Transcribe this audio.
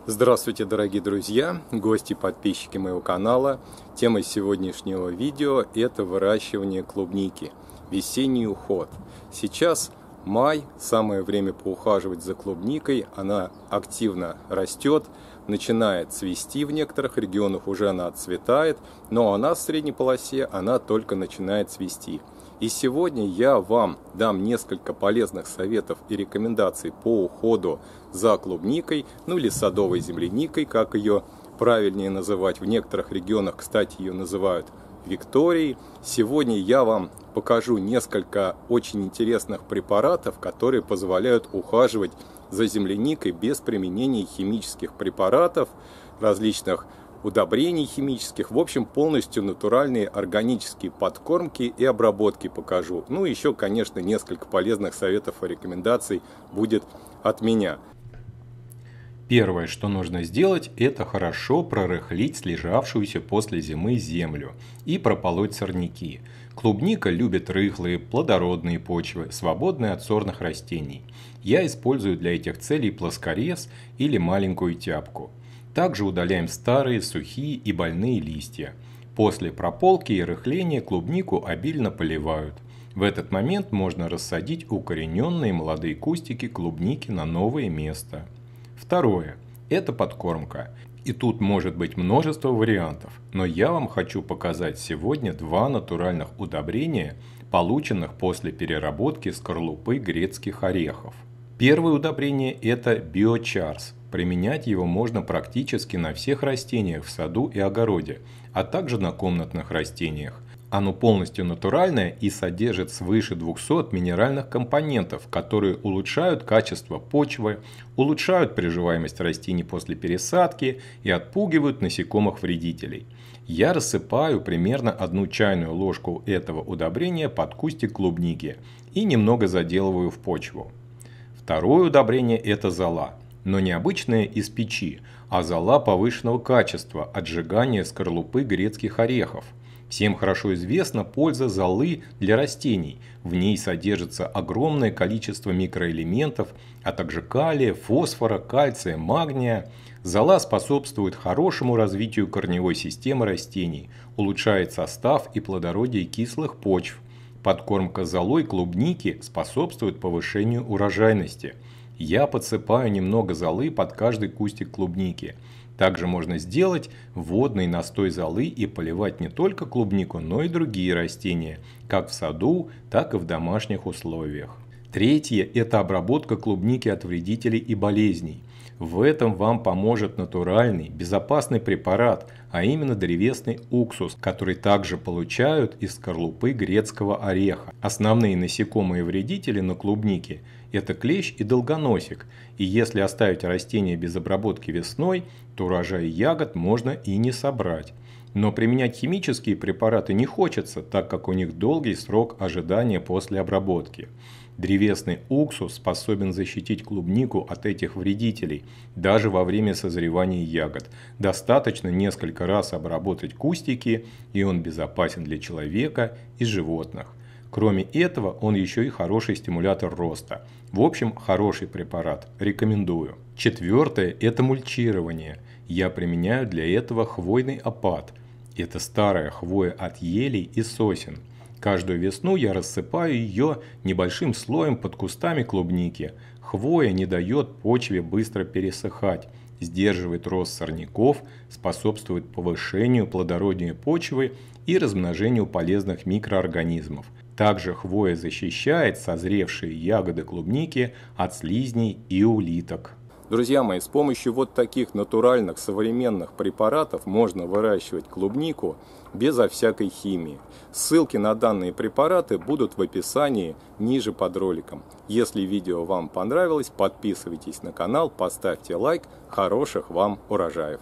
Здравствуйте, дорогие друзья, гости и подписчики моего канала. Тема сегодняшнего видео – это выращивание клубники, весенний уход. Сейчас май, самое время поухаживать за клубникой, она активно растет, начинает цвести, в некоторых регионах уже она отцветает, но у нас в средней полосе она только начинает цвести. И сегодня я вам дам несколько полезных советов и рекомендаций по уходу за клубникой, ну или садовой земляникой, как ее правильнее называть. В некоторых регионах, кстати, ее называют Викторией. Сегодня я вам покажу несколько очень интересных препаратов, которые позволяют ухаживать за земляникой без применения химических препаратов, различных удобрений химических, в общем, полностью натуральные органические подкормки и обработки покажу. Ну, еще, конечно, несколько полезных советов и рекомендаций будет от меня. Первое, что нужно сделать, это хорошо прорыхлить слежавшуюся после зимы землю и прополоть сорняки. Клубника любит рыхлые, плодородные почвы, свободные от сорных растений. Я использую для этих целей плоскорез или маленькую тяпку. Также удаляем старые, сухие и больные листья. После прополки и рыхления клубнику обильно поливают. В этот момент можно рассадить укорененные молодые кустики клубники на новое место. Второе. Это подкормка. И тут может быть множество вариантов, но я вам хочу показать сегодня два натуральных удобрения, полученных после переработки скорлупы грецких орехов. Первое удобрение – это биочарс. Применять его можно практически на всех растениях в саду и огороде, а также на комнатных растениях. Оно полностью натуральное и содержит свыше 200 минеральных компонентов, которые улучшают качество почвы, улучшают приживаемость растений после пересадки и отпугивают насекомых-вредителей. Я рассыпаю примерно 1 чайную ложку этого удобрения под кустик клубники и немного заделываю в почву. Второе удобрение – это зола. Но не обычная из печи, а зола повышенного качества от сжигания скорлупы грецких орехов. Всем хорошо известна польза золы для растений. В ней содержится огромное количество микроэлементов, а также калия, фосфора, кальция, магния. Зола способствует хорошему развитию корневой системы растений, улучшает состав и плодородие кислых почв. Подкормка золой клубники способствует повышению урожайности. Я подсыпаю немного золы под каждый кустик клубники. Также можно сделать водный настой золы и поливать не только клубнику, но и другие растения, как в саду, так и в домашних условиях. Третье – это обработка клубники от вредителей и болезней. В этом вам поможет натуральный, безопасный препарат, а именно древесный уксус, который также получают из скорлупы грецкого ореха. Основные насекомые вредители на клубнике – это клещ и долгоносик, и если оставить растение без обработки весной, то урожай ягод можно и не собрать. Но применять химические препараты не хочется, так как у них долгий срок ожидания после обработки. Древесный уксус способен защитить клубнику от этих вредителей даже во время созревания ягод. Достаточно несколько раз обработать кустики, и он безопасен для человека и животных. Кроме этого, он еще и хороший стимулятор роста. В общем, хороший препарат. Рекомендую. Четвертое – это мульчирование. Я применяю для этого хвойный опад. Это старая хвоя от елей и сосен. Каждую весну я рассыпаю ее небольшим слоем под кустами клубники. Хвоя не дает почве быстро пересыхать, сдерживает рост сорняков, способствует повышению плодородия почвы и размножению полезных микроорганизмов. Также хвоя защищает созревшие ягоды клубники от слизней и улиток. Друзья мои, с помощью вот таких натуральных современных препаратов можно выращивать клубнику безо всякой химии. Ссылки на данные препараты будут в описании ниже под роликом. Если видео вам понравилось, подписывайтесь на канал, поставьте лайк. Хороших вам урожаев!